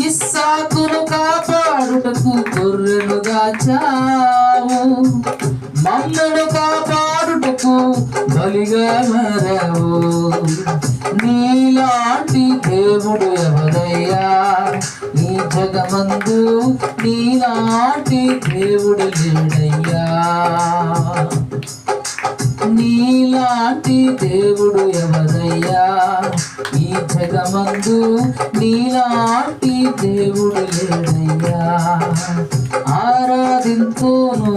ఇస్సాకును కాపాడుటకు గొర్రెను దాచావు, మమ్మను కాపాడుటకు బలిగా మారావు. నీలాంటి దేవుడు ఎవరయ్యా ఈ జగమందు, నీలాంటి దేవుడు లేడయ్యా. నీలాంటి దేవుడు ఎవరయ్యా ఈ జగమందు, నీలాంటి దేవుడు లేడయ్యా. ఆరాధింతును